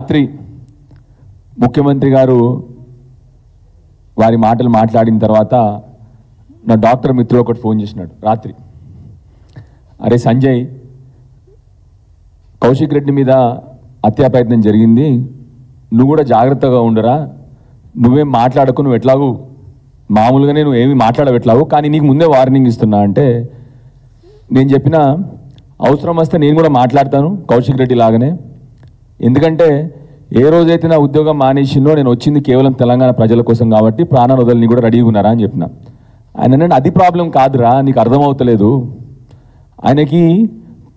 రాత్రి ముఖ్యమంత్రి గారు వారి మాటలు మాట్లాడిన తర్వాత నా డాక్టర్ మిత్రుడు ఒకటి ఫోన్ చేసినాడు రాత్రి. అరే సంజయ్, కౌశిక్ రెడ్డి మీద హత్యా ప్రయత్నం జరిగింది, నువ్వు కూడా జాగ్రత్తగా ఉండరా, నువ్వేం మాట్లాడకు, నువ్వు ఎట్లాగూ మామూలుగానే నువ్వు ఏమి మాట్లాడవెట్లావు, కానీ నీకు ముందే వార్నింగ్ ఇస్తున్నా అంటే నేను చెప్పిన అవసరం వస్తే నేను కూడా మాట్లాడతాను కౌశిక్ రెడ్డి లాగానే. ఎందుకంటే ఏ రోజైతే నా ఉద్యోగం మానేసిందో నేను వచ్చింది కేవలం తెలంగాణ ప్రజల కోసం కాబట్టి ప్రాణాలు వదలని కూడా రెడీగా ఉన్నారా అని చెప్పిన. ఆయన అంటే అది ప్రాబ్లం కాదురా, నీకు అర్థమవుతలేదు, ఆయనకి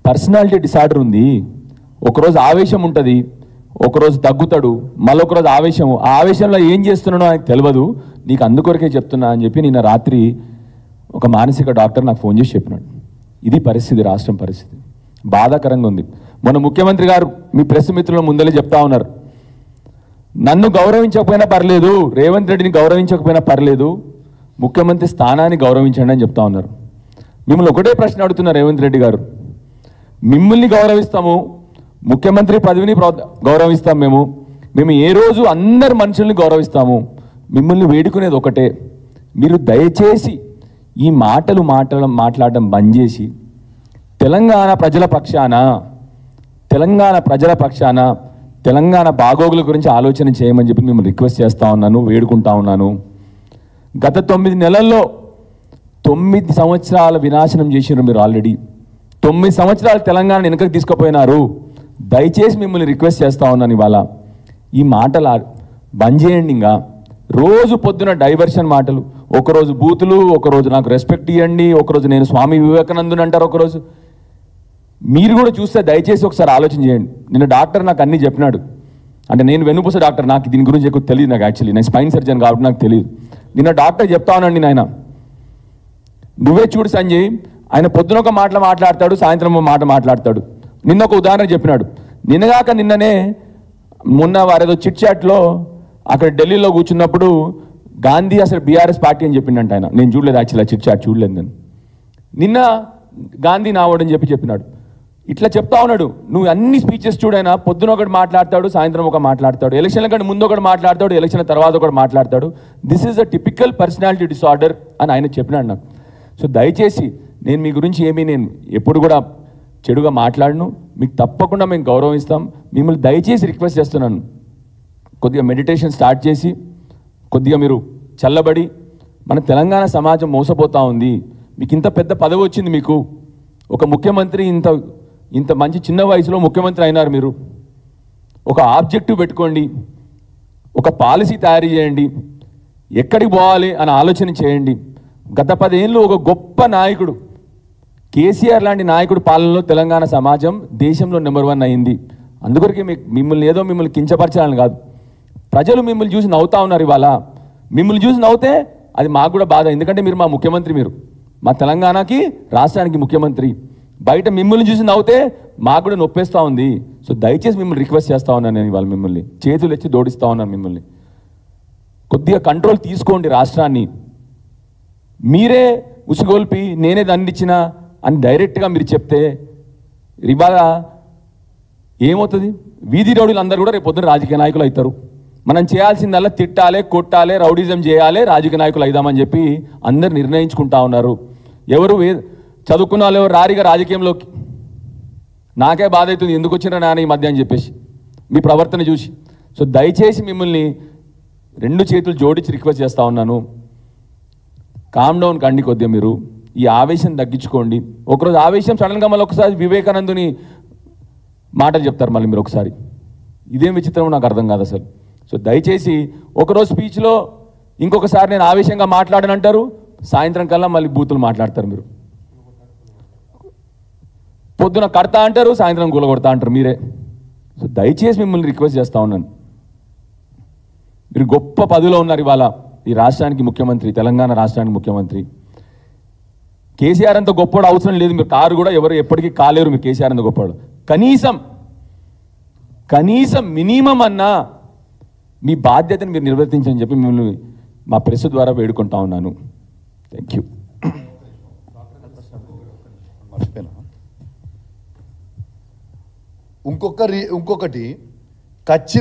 పర్సనాలిటీ డిసార్డర్ ఉంది, ఒకరోజు ఆవేశం ఉంటుంది, ఒకరోజు తగ్గుతాడు, మళ్ళీ ఒకరోజు ఆవేశం, ఆ ఆవేశంలో ఏం చేస్తున్నాడో ఆయనకు తెలియదు, నీకు అందుకొరకే చెప్తున్నా అని చెప్పి నిన్న రాత్రి ఒక మానసిక డాక్టర్ నాకు ఫోన్ చేసి చెప్పినాడు. ఇది పరిస్థితి, రాష్ట్రం పరిస్థితి బాధాకరంగా ఉంది. మొన్న ముఖ్యమంత్రి గారు మీ ప్రెస్ మిత్రుల ముందలే చెప్తా ఉన్నారు, నన్ను గౌరవించకపోయినా పర్లేదు, రేవంత్ రెడ్డిని గౌరవించకపోయినా పర్లేదు, ముఖ్యమంత్రి స్థానాన్ని గౌరవించండి అని చెప్తా ఉన్నారు. మిమ్మల్ని ఒకటే ప్రశ్న అడుగుతున్నారు రేవంత్ రెడ్డి గారు, మిమ్మల్ని గౌరవిస్తాము, ముఖ్యమంత్రి పదవిని గౌరవిస్తాం, మేము ఏ రోజు అందరు మనుషుల్ని గౌరవిస్తాము, మిమ్మల్ని వేడుకునేది ఒకటే, మీరు దయచేసి ఈ మాట్లాడడం బంద్ చేసి తెలంగాణ ప్రజల పక్షాన తెలంగాణ బాగోగుల గురించి ఆలోచన చేయమని చెప్పి మేము రిక్వెస్ట్ చేస్తూ ఉన్నాను, వేడుకుంటా ఉన్నాను. గత 9 నెలల్లో 9 సంవత్సరాల వినాశనం చేసినారు మీరు. ఆల్రెడీ 9 సంవత్సరాలు తెలంగాణ వెనుకకు తీసుకుపోయినారు. దయచేసి మిమ్మల్ని రిక్వెస్ట్ చేస్తూ ఉన్నాను, ఇవాళ ఈ మాటలు బంద్ చేయండి. ఇంకా రోజు పొద్దున డైవర్షన్ మాటలు, ఒకరోజు బూతులు, ఒకరోజు నాకు రెస్పెక్ట్ ఇవ్వండి, ఒకరోజు నేను స్వామి వివేకానందుని అంటారు, ఒకరోజు మీరు కూడా చూస్తే దయచేసి ఒకసారి ఆలోచన చేయండి. నిన్న డాక్టర్ నాకు అన్నీ చెప్పినాడు, అంటే నేను వెన్నుపూస డాక్టర్, నాకు దీని గురించి ఎక్కువ తెలియదు, నాకు యాక్చువల్లీ నేను స్పైన్ సర్జన్ కాబట్టి నాకు తెలియదు. నిన్న డాక్టర్ చెప్తా ఉన్నాండి, నాయన నువ్వే చూడు సంజయ్, ఆయన పొద్దున ఒక మాట మాట్లాడతాడు, సాయంత్రం ఒక మాట మాట్లాడతాడు. నిన్న ఒక ఉదాహరణ చెప్పినాడు, నిన్ననే మొన్న వారేదో చిట్ చాట్లో అక్కడ ఢిల్లీలో కూర్చున్నప్పుడు గాంధీ అసలు బీఆర్ఎస్ పార్టీ అని చెప్పిండంట ఆయన. నేను చూడలేదు యాక్చువల్లీ, చిట్ చాట్ చూడలేదు నేను. నిన్న గాంధీ నావాడని చెప్పినాడు. ఇట్లా చెప్తా ఉన్నాడు, నువ్వు అన్ని స్పీచెస్ చూడైనా పొద్దున ఒకటి మాట్లాడతాడు, సాయంత్రం ఒక మాట్లాడతాడు, ఎలక్షన్ల కంటే ముందు ఒకటి మాట్లాడతాడు, ఎలక్షన్ తర్వాత ఒకటి మాట్లాడతాడు. This is a typical personality disorder అని ఆయన చెప్పినాడు నాకు. సో దయచేసి నేను మీ గురించి నేను ఎప్పుడు కూడా చెడుగా మాట్లాడను, మీకు తప్పకుండా మేము గౌరవిస్తాం. మిమ్మల్ని దయచేసి రిక్వెస్ట్ చేస్తున్నాను, కొద్దిగా మెడిటేషన్ స్టార్ట్ చేసి కొద్దిగా మీరు చల్లబడి, మన తెలంగాణ సమాజం మోసపోతూ ఉంది. మీకు ఇంత పెద్ద పదవి వచ్చింది, మీకు ఒక ముఖ్యమంత్రి ఇంత మంచి చిన్న వయసులో ముఖ్యమంత్రి అయినారు. మీరు ఒక ఆబ్జెక్టివ్ పెట్టుకోండి, ఒక పాలసీ తయారు చేయండి, ఎక్కడికి పోవాలి అని ఆలోచన చేయండి. గత 10 ఏళ్ళు ఒక గొప్ప నాయకుడు కేసీఆర్ లాంటి నాయకుడు పాలనలో తెలంగాణ సమాజం దేశంలో నెంబర్ 1 అయింది. అందుకొరకే మిమ్మల్ని కించపరచాలని కాదు, ప్రజలు మిమ్మల్ని చూసి నవ్వుతా ఉన్నారు. ఇవాళ మిమ్మల్ని చూసి నవ్వుతే అది మాకు కూడా బాధ, ఎందుకంటే మీరు మా ముఖ్యమంత్రి, మీరు మా తెలంగాణకి రాష్ట్రానికి ముఖ్యమంత్రి. బయట మిమ్మల్ని చూసి నవ్వుతే మాకు కూడా నొప్పేస్తూ ఉంది. సో దయచేసి మిమ్మల్ని రిక్వెస్ట్ చేస్తూ ఉన్నాను నేను ఇవాళ, మిమ్మల్ని చేతులు ఎత్తి దోడిస్తూ ఉన్నాను, మిమ్మల్ని కొద్దిగా కంట్రోల్ తీసుకోండి రాష్ట్రాన్ని. మీరే ఉసిగొల్పి నేనే దండించిన అని డైరెక్ట్గా మీరు చెప్తే ఇవాళ ఏమవుతుంది? వీధి రౌడీలు అందరూ కూడా రేపు పొద్దున రాజకీయ నాయకులు అవుతారు. మనం చేయాల్సిందల్లా తిట్టాలి, కొట్టాలి, రౌడీజం చేయాలి, రాజకీయ నాయకులు అయిదామని చెప్పి అందరు నిర్ణయించుకుంటా ఉన్నారు. ఎవరు చదువుకున్న వాళ్ళు ఎవరు రారిగా రాజకీయంలోకి. నాకే బాధ అవుతుంది, ఎందుకు వచ్చినా నాన్న ఈ మధ్య అని చెప్పేసి మీ ప్రవర్తన చూసి. సో దయచేసి మిమ్మల్ని 2 చేతులు జోడించి రిక్వెస్ట్ చేస్తూ ఉన్నాను, కామ్ డౌన్ కండి కొద్దిగా, మీరు ఈ ఆవేశం తగ్గించుకోండి. ఒకరోజు ఆవేశం సడన్గా మళ్ళీ ఒకసారి వివేకానందుని మాటలు చెప్తారు మళ్ళీ మీరు ఒకసారి, ఇదేం విచిత్రమో నాకు అర్థం కాదు అసలు. సో దయచేసి ఒకరోజు స్పీచ్లో ఇంకొకసారి నేను ఆవేశంగా మాట్లాడనంటారు, సాయంత్రం కల్లా మళ్ళీ బూతులు మాట్లాడతారు. మీరు పొద్దున కడతా అంటారు, సాయంత్రం కూలగొడతా అంటారు మీరే. సో దయచేసి మిమ్మల్ని రిక్వెస్ట్ చేస్తూ ఉన్నాను, మీరు గొప్ప పదవిలో ఉన్నారు ఇవాళ, ఈ రాష్ట్రానికి ముఖ్యమంత్రి, తెలంగాణ రాష్ట్రానికి ముఖ్యమంత్రి. కేసీఆర్ అంత గొప్పవాడు అవసరం లేదు, మీరు కారు కూడా ఎవరు ఎప్పటికీ కాలేరు మీరు కేసీఆర్ అంత గొప్పవాడు. కనీసం మినిమం అన్నా మీ బాధ్యతను మీరు నిర్వర్తించని చెప్పి మిమ్మల్ని మా ప్రెస్ ద్వారా వేడుకుంటా ఉన్నాను. Thank you. ఇంకొకటి ఖచ్చితంగా